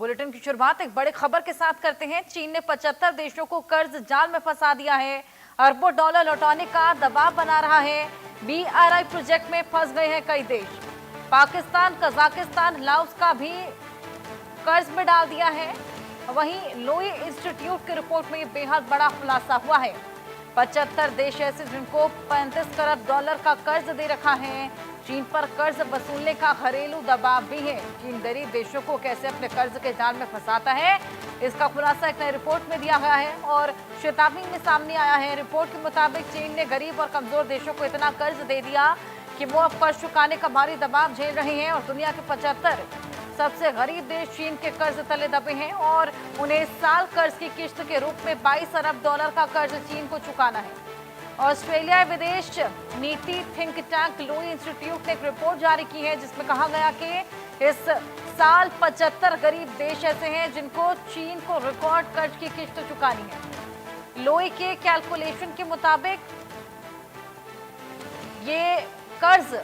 Bulletin की शुरुआत एक बड़ी खबर के साथ करते हैं। चीन ने 75 देशों को कर्ज जाल में फंसा दिया है। अरबों डॉलर लौटाने का दबाव बना रहा है। बीआरआई प्रोजेक्ट में फंस गए हैं कई देश। पाकिस्तान, कजाकिस्तान, लाओस का भी कर्ज में डाल दिया है। वहीं लोई इंस्टीट्यूट की रिपोर्ट में बेहद बड़ा खुलासा हुआ है। 75 देश ऐसे जिनको 35 खरब डॉलर का कर्ज दे रखा है। चीन पर कर्ज वसूलने का घरेलू दबाव भी है। चीन गरीब देशों को कैसे अपने कर्ज के जाल में फंसाता है, इसका खुलासा एक नई रिपोर्ट में दिया गया है और चेतावनी में सामने आया है। रिपोर्ट के मुताबिक चीन ने गरीब और कमजोर देशों को इतना कर्ज दे दिया कि वो अब कर्ज चुकाने का भारी दबाव झेल रहे हैं और दुनिया के 75 सबसे गरीब देश चीन के कर्ज तले दबे हैं और उन्हें इस साल कर्ज की किस्त के रूप में 22 अरब डॉलर का कर्ज चीन को चुकाना है। ऑस्ट्रेलिया विदेश नीति थिंक टैंक लोई इंस्टीट्यूट ने एक रिपोर्ट जारी की है जिसमें कहा गया कि इस साल 75 गरीब देश ऐसे हैं जिनको चीन को रिकॉर्ड कर्ज की किस्त चुकानी है। लोई के कैलकुलेशन के मुताबिक ये कर्ज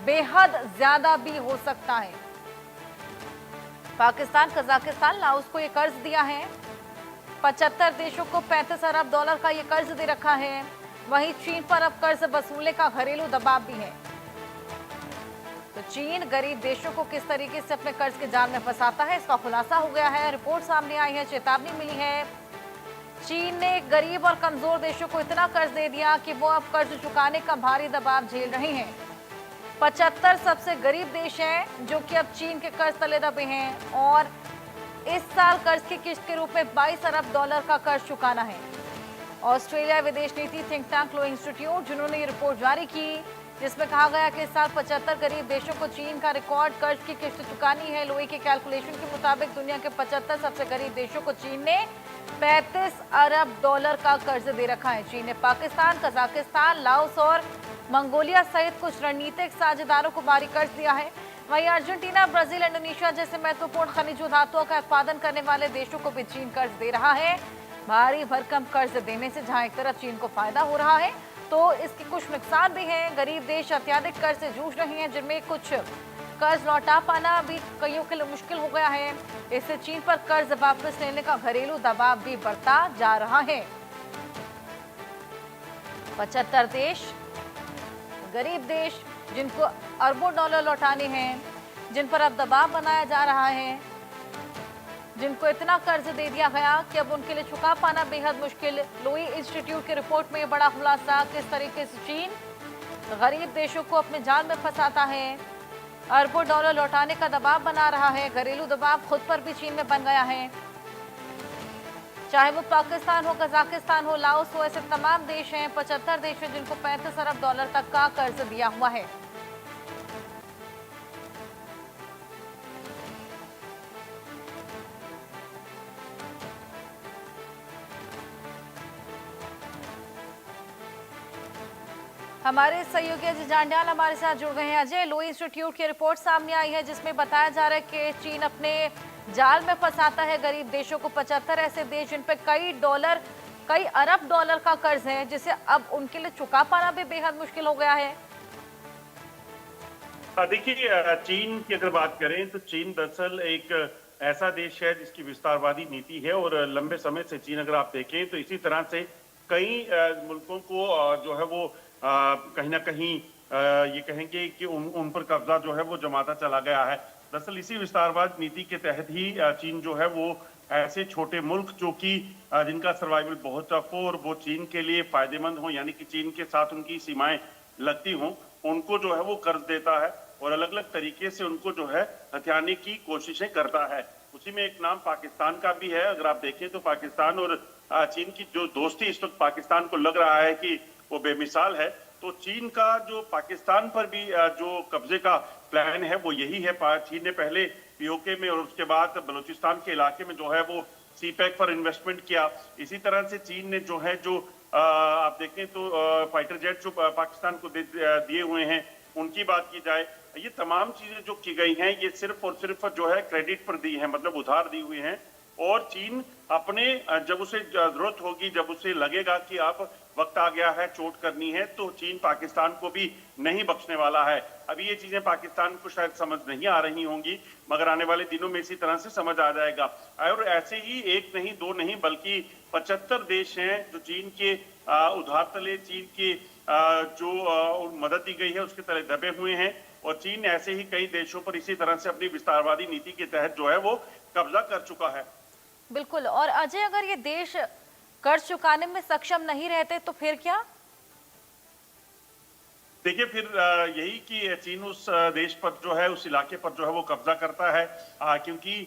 बेहद ज्यादा भी हो सकता है। पाकिस्तान, कजाकिस्तान, लाओस को ये कर्ज दिया है। 75 देशों को 35 अरब डॉलर का ये कर्ज दे रखा है। वहीं चीन पर अब कर्ज वसूलने का घरेलू दबाव भी है। तो चीन गरीब देशों को किस तरीके से अपने कर्ज के जाल में फंसाता है, इसका खुलासा हो गया है। रिपोर्ट सामने आई है, चेतावनी मिली है। चीन ने गरीब और कमजोर देशों को इतना कर्ज दे दिया कि वो अब कर्ज चुकाने का भारी दबाव झेल रहे हैं। 75 सबसे गरीब देश हैं जो कि अब चीन के कर्ज तले दबे हैं और इस साल कर्ज की किस्त के रूप में 22 अरब डॉलर का कर्ज चुकाना है। ऑस्ट्रेलिया विदेश नीति थिंक टैंक लो इंस्टीट्यूट जिन्होंने ये रिपोर्ट जारी की जिसमें कहा गया कि इस साल 75 गरीब देशों को चीन का रिकॉर्ड कर्ज की किस्त चुकानी है। लोई के कैलकुलेशन के मुताबिक दुनिया के 75 सबसे गरीब देशों को चीन ने 35 अरब डॉलर का कर्ज दे रखा है। चीन ने पाकिस्तान, कजाकिस्तान, लाओस और मंगोलिया सहित कुछ रणनीतिक साझेदारों को भारी कर्ज दिया है। वहीं अर्जेंटीना, ब्राजील, इंडोनेशिया जैसे महत्वपूर्ण खनिज धातुओं का उत्पादन करने वाले देशों को भी चीन कर्ज दे रहा है। भारी भरकम कर्ज देने से जहां एक तरफ चीन को फायदा हो रहा है तो इसके कुछ नुकसान भी हैं। गरीब देश अत्यधिक कर्ज से जूझ रहे हैं जिनमें कुछ कर्ज लौटा पाना भी कईयों के लिए मुश्किल हो गया है। इससे चीन पर कर्ज वापस लेने का घरेलू दबाव भी बढ़ता जा रहा है। 75 देश गरीब देश जिनको अरबों डॉलर लौटाने हैं, जिन पर अब दबाव बनाया जा रहा है, जिनको इतना कर्ज दे दिया गया कि अब उनके लिए चुका पाना बेहद मुश्किल। लोई इंस्टीट्यूट की रिपोर्ट में बड़ा खुलासा, किस तरीके से चीन गरीब देशों को अपने जाल में फंसाता है, अरबों डॉलर लौटाने का दबाव बना रहा है। घरेलू दबाव खुद पर भी चीन में बन गया है। चाहे वो पाकिस्तान हो, कजाकिस्तान हो, लाओस हो, ऐसे तमाम देश हैं, 75 देश हैं जिनको 35 अरब डॉलर तक का कर्ज दिया हुआ है। हमारे सहयोगी अजय जांड्याल हमारे साथ जुड़ गए हैं। अजय, लोई इंस्टीट्यूट की रिपोर्ट सामने आई है जिसमें बताया जा रहा है कि चीन अपने जाल में फंसाता है गरीब देशों को। 75 ऐसे देश जिन पे कई अरब डॉलर का कर्ज है जिसे अब उनके लिए चुका पाना भी बेहद मुश्किल हो गया है। देखिए, चीन की अगर बात करें तो चीन दरअसल एक ऐसा देश है जिसकी विस्तारवादी नीति है और लंबे समय से चीन अगर आप देखें तो इसी तरह से कई मुल्कों को जो है वो कहीं ना कहीं ये कहेंगे कि उन पर कब्जा जो है वो जमाता चला गया है। दरअसल इसी विस्तारवाद नीति के तहत ही चीन जो है वो ऐसे छोटे मुल्क जो कि जिनका सर्वाइवल बहुत टफ हो और वो चीन के लिए फायदेमंद हो, यानी कि चीन के साथ उनकी सीमाएं लगती हों, उनको जो है वो कर्ज देता है और अलग अलग तरीके से उनको जो है हथियाने की कोशिशें करता है। उसी में एक नाम पाकिस्तान का भी है। अगर आप देखें तो पाकिस्तान और चीन की जो दोस्ती इस वक्त पाकिस्तान को लग रहा है कि वो बेमिसाल है, तो चीन का जो पाकिस्तान पर भी जो कब्जे का प्लान है वो यही है। चीन ने पहले पीओके में और उसके बाद बलूचिस्तान के इलाके में जो है वो सीपैक पर इन्वेस्टमेंट किया। इसी तरह से चीन ने जो है आप देखें तो फाइटर जेट जो पाकिस्तान को दिए हुए हैं उनकी बात की जाए, ये तमाम चीजें जो की गई हैं ये सिर्फ और सिर्फ जो है क्रेडिट पर दी है, मतलब उधार दी हुई हैं। और चीन अपने जब उसे जरूरत होगी, जब उसे लगेगा कि आप वक्त आ गया है, चोट करनी है, तो चीन पाकिस्तान को भी नहीं बख्शने वाला है। अभी ये चीजें पाकिस्तान को शायद समझ नहीं आ रही होंगी, मगर आने वाले दिनों में इसी तरह से समझ आ जाएगा। और ऐसे ही एक नहीं, दो नहीं, बल्कि 75 देश हैं जो चीन के उधार तले, चीन की जो मदद दी गई है उसके तले दबे हुए हैं। और चीन ऐसे ही कई देशों पर इसी तरह से अपनी विस्तारवादी नीति के तहत जो है वो कब्जा कर चुका है। बिल्कुल। और अजय, अगर ये देश कर्ज चुकाने में सक्षम नहीं रहते तो फिर क्या? देखिए, फिर यही कि चीन उस देश पर जो है, उस इलाके पर जो है वो कब्जा करता है, क्योंकि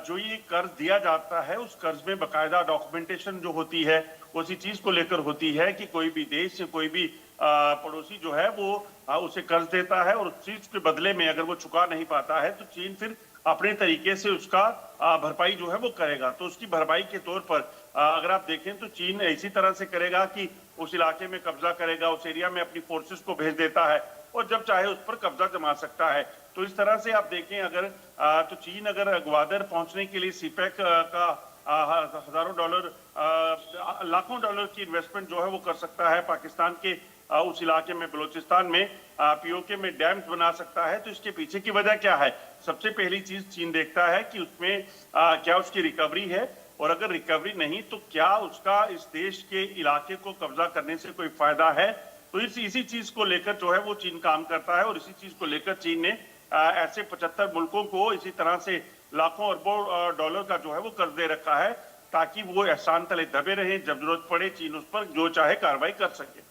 जो ये कर्ज दिया जाता है उस कर्ज में बकायदा डॉक्यूमेंटेशन जो होती है उसी चीज को लेकर होती है कि कोई भी देश, कोई भी पड़ोसी जो है वो उसे कर्ज देता है और उस चीज के बदले में अगर वो चुका नहीं पाता है तो चीन फिर अपने तरीके से उसका भरपाई जो है वो करेगा। तो उसकी भरपाई के तौर पर अगर आप देखें तो चीन इसी तरह से करेगा कि उस इलाके में कब्जा करेगा, उस एरिया में अपनी फोर्सेस को भेज देता है और जब चाहे उस पर कब्जा जमा सकता है। तो इस तरह से आप देखें, अगर तो चीन अगर ग्वादर पहुंचने के लिए सीपैक का हजारों डॉलर, लाखों डॉलर की इन्वेस्टमेंट जो है वो कर सकता है पाकिस्तान के उस इलाके में, बलूचिस्तान में पीओके में डैम्स बना सकता है। तो इसके पीछे की वजह क्या है? सबसे पहली चीज चीन देखता है कि उसमें क्या उसकी रिकवरी है, और अगर रिकवरी नहीं तो क्या उसका इस देश के इलाके को कब्जा करने से कोई फायदा है। तो इसी चीज को लेकर जो है वो चीन काम करता है और इसी चीज को लेकर चीन ने ऐसे 75 मुल्कों को इसी तरह से लाखों अरबों डॉलर का जो है वो कर्ज दे रखा है, ताकि वो एहसान तले दबे रहे, जब जरूरत पड़े चीन उस पर जो चाहे कार्रवाई कर सके।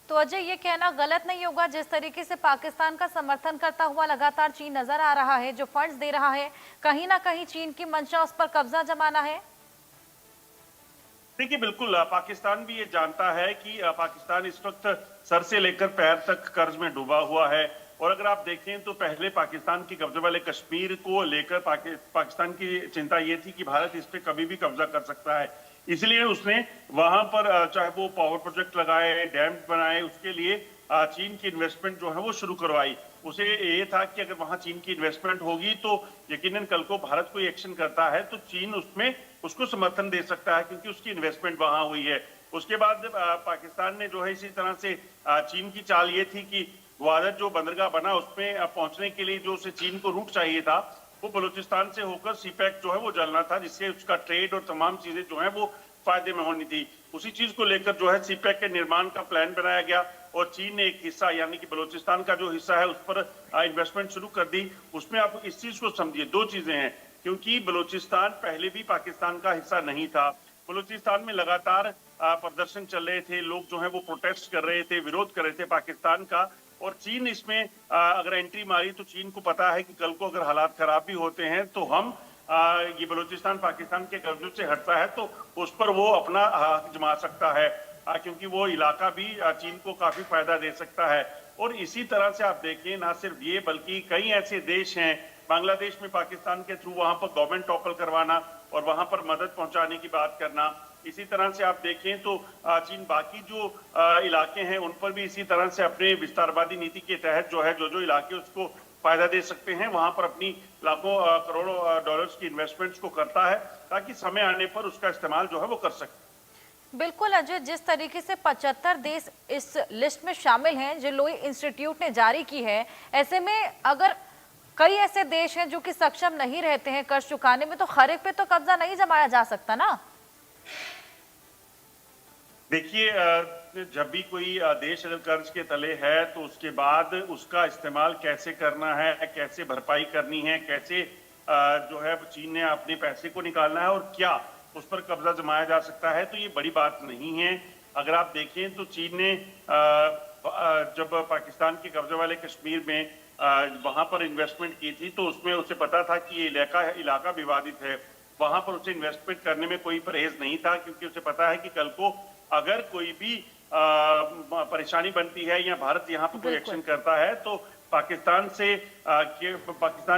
तो अजय, ये कहना गलत नहीं होगा, जिस तरीके से पाकिस्तान का समर्थन करता हुआ लगातार चीन नजर आ रहा है, जो फंड्स दे रहा है, कहीं ना कहीं चीन की मंशा उस पर कब्जा जमाना है? देखिए, बिल्कुल पाकिस्तान भी ये जानता है कि पाकिस्तान इस वक्त सर से लेकर पैर तक कर्ज में डूबा हुआ है। और अगर आप देखें तो पहले पाकिस्तान के कब्जे वाले कश्मीर को लेकर पाकिस्तान की चिंता ये थी कि भारत इस पे कभी भी कब्जा कर सकता है, इसलिए उसने वहां पर चाहे वो पावर प्रोजेक्ट लगाए, डैम बनाए, उसके लिए चीन की इन्वेस्टमेंट जो है वो शुरू करवाई। उसे ये था कि अगर वहां चीन की इन्वेस्टमेंट होगी तो यकीनन कल को भारत कोई एक्शन करता है तो चीन उसमें उसको समर्थन दे सकता है, क्योंकि उसकी इन्वेस्टमेंट वहां हुई है। उसके बाद पाकिस्तान ने जो है इसी तरह से चीन की चाल ये थी कि ग्वादर जो बंदरगाह बना उसमें पहुंचने के लिए जो उसे चीन को रूट चाहिए था वो बलूचिस्तान से होकर सीपैक जो है वो जलना था, जिससे उसका ट्रेड और तमाम चीजें जो है वो फायदे में होनी थी। उसी चीज को लेकर जो है सीपैक के निर्माण का प्लान बनाया गया और चीन ने एक हिस्सा यानी कि बलूचिस्तान का जो हिस्सा है उस पर इन्वेस्टमेंट शुरू कर दी। उसमें आप इस चीज को समझिए, दो चीजें हैं, क्योंकि बलूचिस्तान पहले भी पाकिस्तान का हिस्सा नहीं था। बलूचिस्तान में लगातार प्रदर्शन चल रहे थे, लोग जो है वो प्रोटेस्ट कर रहे थे, विरोध कर रहे थे पाकिस्तान का, और चीन इसमें अगर एंट्री मारी तो चीन को पता है कि कल को अगर हालात खराब भी होते हैं तो हम ये बलूचिस्तान पाकिस्तान के कब्जे से हटता है तो उस पर वो अपना हक जमा सकता है, क्योंकि वो इलाका भी चीन को काफी फायदा दे सकता है। और इसी तरह से आप देखें, ना सिर्फ ये बल्कि कई ऐसे देश हैं, बांग्लादेश में पाकिस्तान के थ्रू वहां पर गवर्नमेंट टॉपल करवाना और वहां पर मदद पहुंचाने की बात करना। इसी तरह से आप देखें तो चीन बाकी जो इलाके हैं उन पर भी इसी तरह से अपने विस्तारवादी नीति के तहत जो है जो इलाके उसको फायदा दे सकते हैं वहां पर अपनी लाखों करोड़ों डॉलर्स की इन्वेस्टमेंट्स को करता है, ताकि समय आने पर उसका इस्तेमाल जो है वो कर सके। बिल्कुल अजय, जिस तरीके से 75 देश इस लिस्ट में शामिल हैं जो लोई इंस्टीट्यूट ने जारी की है, ऐसे में अगर कई ऐसे देश हैं जो कि सक्षम नहीं रहते हैं कर्ज चुकाने में, तो हर एक पे तो कब्जा नहीं जमाया जा सकता ना। देखिए, जब भी कोई देश अगर कर्ज के तले है तो उसके बाद उसका इस्तेमाल कैसे करना है, कैसे भरपाई करनी है, कैसे जो है चीन ने अपने पैसे को निकालना है और क्या उस पर कब्जा जमाया जा सकता है, तो ये बड़ी बात नहीं है। अगर आप देखें तो चीन ने जब पाकिस्तान के कब्जे वाले कश्मीर में वहां पर इन्वेस्टमेंट की थी तो उसमें उसे पता था कि ये इलाका विवादित है, वहां पर उसे इन्वेस्टमेंट करने में कोई परहेज नहीं था, क्योंकि उसे पता है कि कल को अगर कोई भी परेशानी बनती है या भारत यहाँ पर कोई एक्शन करता है तो पाकिस्तान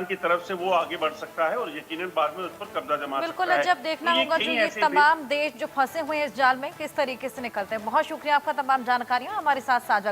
की तरफ से वो आगे बढ़ सकता है और यकीनन बाद में उस पर कब्जा जमा सकता है। बिल्कुल, जब देखना होगा जो ये तमाम देश जो फंसे हुए हैं इस जाल में किस तरीके से निकलते हैं। बहुत शुक्रिया आपका तमाम जानकारियां हमारे साथ साझा